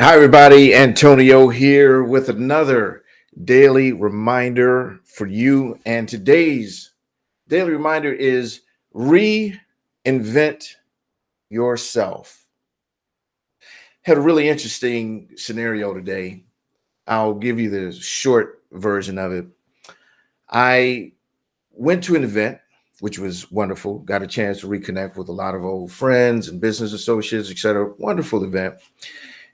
Hi, everybody. Antonio here with another daily reminder for you. And today's daily reminder is reinvent yourself. Had a really interesting scenario today. I'll give you the short version of it. I went to an event, which was wonderful. Got a chance to reconnect with a lot of old friends and business associates, etc. Wonderful event.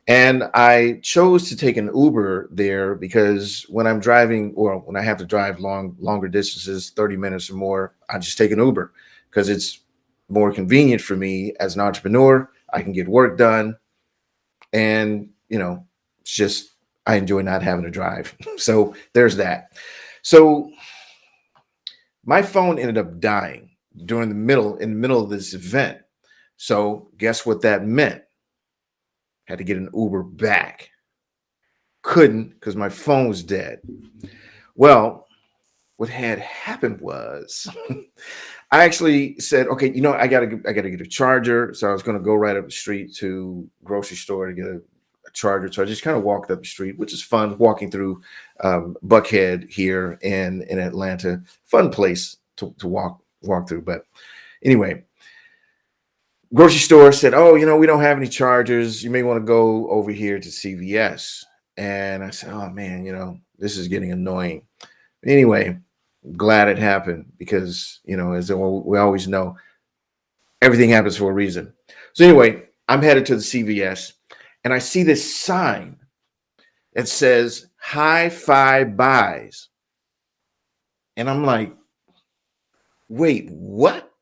And I chose to take an Uber there because when I'm driving or when I have to drive longer distances, 30 minutes or more, I just take an Uber because it's more convenient for me as an entrepreneur. I can get work done. And, it's just, I enjoy not having to drive. So there's that. So my phone ended up dying in the middle of this event. So guess what that meant? Had to get an Uber back. Couldn't because my phone was dead. Well, what had happened was I actually said, okay, I gotta get a charger. So I was gonna go right up the street to grocery store to get a charger. So I just kind of walked up the street, which is fun, walking through Buckhead here in Atlanta. Fun place to walk through. But anyway, grocery store said, oh, we don't have any chargers. You may want to go over here to CVS. And I said, oh man, this is getting annoying. Anyway, glad it happened because, as we always know, everything happens for a reason. So anyway, I'm headed to the CVS and I see this sign that says hi-fi buys. And I'm like, wait, what?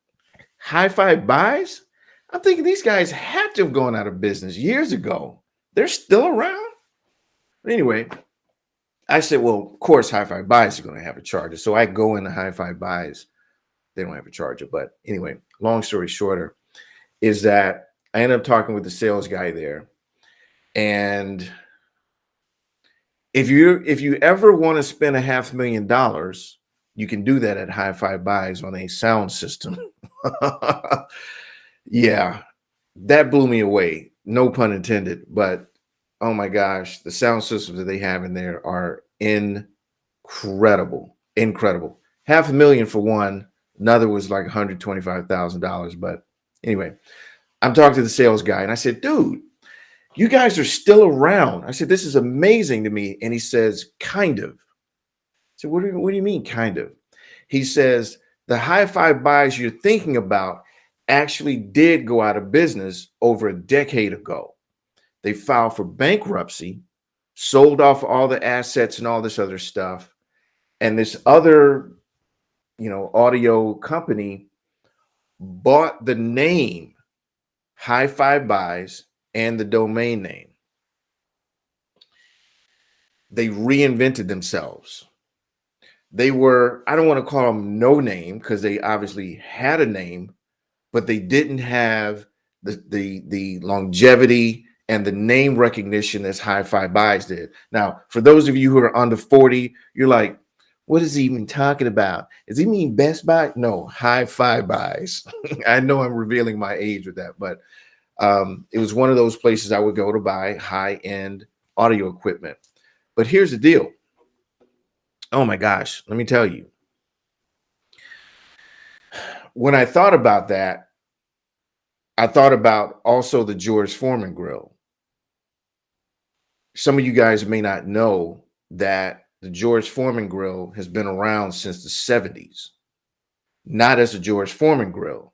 Hi-fi buys? I'm thinking these guys had to have gone out of business years ago. They're still around? But anyway, I said, well, of course, Hi-Fi Buys are going to have a charger. So I go into Hi-Fi Buys. They don't have a charger. But anyway, long story shorter is that I ended up talking with the sales guy there. And if you ever want to spend $500,000, you can do that at Hi-Fi Buys on a sound system. Yeah, that blew me away. No pun intended. But oh my gosh, the sound systems that they have in there are incredible. Incredible. 500,000 for one. Another was like $125,000. But anyway, I'm talking to the sales guy and I said, dude, you guys are still around. I said, this is amazing to me. And he says, kind of. So what do you mean, kind of? He says, the hi-fi buys you're thinking about actually did go out of business over a decade ago. They filed for bankruptcy, sold off all the assets and all this other stuff. And this other, audio company bought the name Hi-Fi Buys and the domain name. They reinvented themselves. They were, I don't want to call them no name because they obviously had a name, but they didn't have the longevity and the name recognition as Hi-Fi Buys did. Now, for those of you who are under 40, you're like, what is he even talking about? Does he mean Best Buy? No, Hi-Fi Buys. I know I'm revealing my age with that, but it was one of those places I would go to buy high-end audio equipment. But here's the deal. Oh my gosh, let me tell you. When I thought about that, I thought about also the George Foreman grill. Some of you guys may not know that the George Foreman grill has been around since the 70s, not as a George Foreman grill.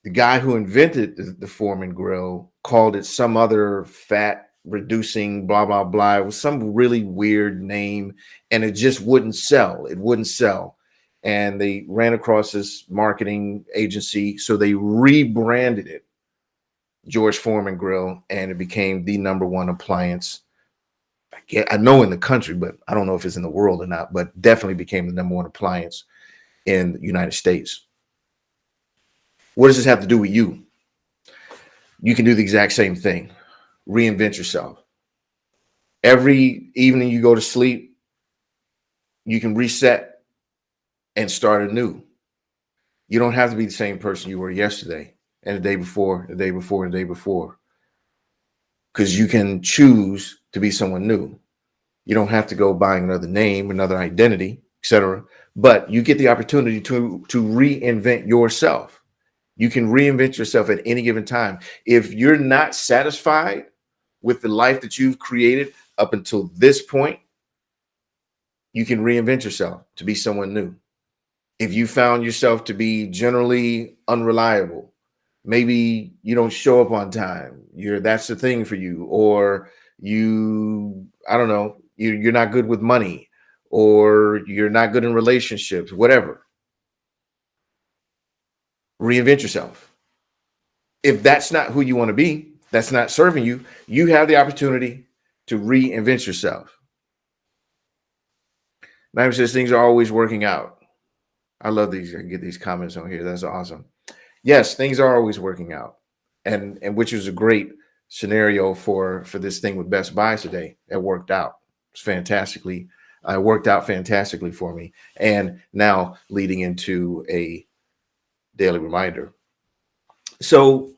The guy who invented the Foreman grill called it some other fat reducing blah, blah, blah. It was some really weird name and it just wouldn't sell. It wouldn't sell. And they ran across this marketing agency. So they rebranded it George Foreman grill and it became the number one appliance. I know in the country, but I don't know if it's in the world or not, but definitely became the number one appliance in the United States. What does this have to do with you? You can do the exact same thing. Reinvent yourself. Every evening you go to sleep, you can reset and start anew. You don't have to be the same person you were yesterday and the day before, the day before, the day before. because you can choose to be someone new. You don't have to go buying another name, another identity, etc. But you get the opportunity to reinvent yourself. You can reinvent yourself at any given time. If you're not satisfied with the life that you've created up until this point, you can reinvent yourself to be someone new. If you found yourself to be generally unreliable, maybe you don't show up on time, that's the thing for you, or I don't know, you're not good with money, or you're not good in relationships, whatever. Reinvent yourself. If that's not who you want to be, that's not serving you, you have the opportunity to reinvent yourself. Naim says things are always working out. I love these. I get these comments on here. That's awesome. Yes, things are always working out, and which is a great scenario for this thing with Best Buy today. It worked out. It's fantastically. It worked out fantastically for me, and now leading into a daily reminder. So,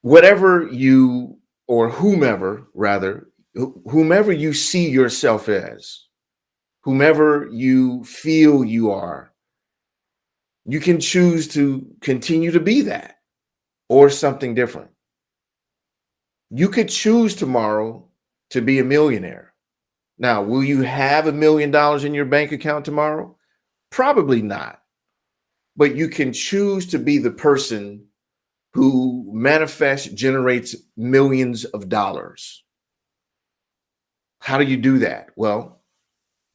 whatever you, or whomever rather, whomever you see yourself as, whomever you feel you are, you can choose to continue to be that or something different. You could choose tomorrow to be a millionaire. Now, will you have $1 million in your bank account tomorrow? Probably not. But you can choose to be the person who manifests, generates millions of dollars. How do you do that? Well,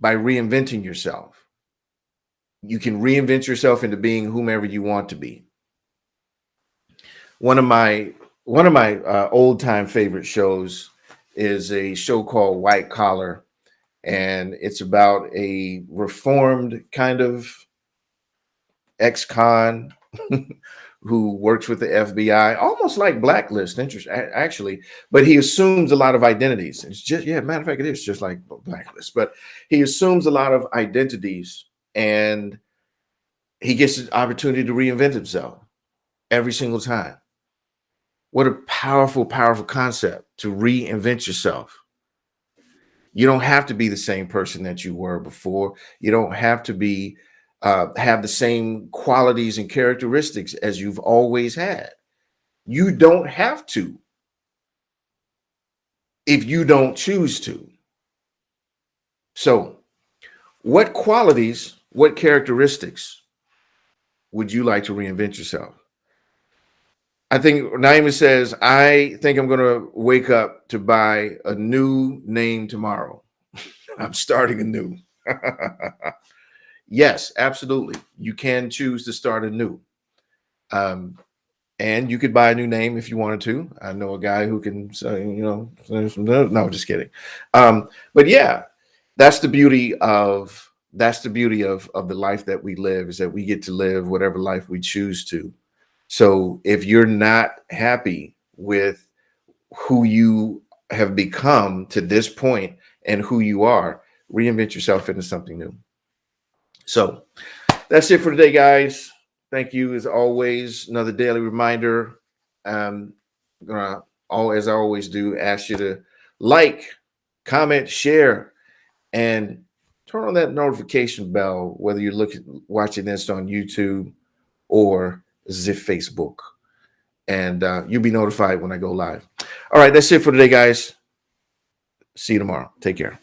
by reinventing yourself. You can reinvent yourself into being whomever you want to be. One of my old time favorite shows is a show called White Collar, and it's about a reformed kind of ex-con who works with the FBI, almost like Blacklist, actually, but he assumes a lot of identities. It's just, yeah, matter of fact, it is just like Blacklist, but he assumes a lot of identities, and he gets the opportunity to reinvent himself every single time. What a powerful, powerful concept to reinvent yourself. You don't have to be the same person that you were before. You don't have to be have the same qualities and characteristics as you've always had. You don't have to if you don't choose to. So, what qualities, what characteristics would you like to reinvent yourself? I think Naima says, I think I'm going to wake up to buy a new name tomorrow. I'm starting anew. Yes, absolutely. You can choose to start anew. And you could buy a new name if you wanted to. I know a guy who can say, no, just kidding. But yeah, that's the beauty of the life that we live, is that we get to live whatever life we choose to. So if you're not happy with who you have become to this point and who you are, reinvent yourself into something new. So that's it for today, guys. Thank you as always. Another daily reminder. I'm gonna, as I always do, ask you to like, comment, share, and turn on that notification bell, whether you're watching this on YouTube or Zip Facebook. And you'll be notified when I go live. All right, that's it for today, guys. See you tomorrow. Take care.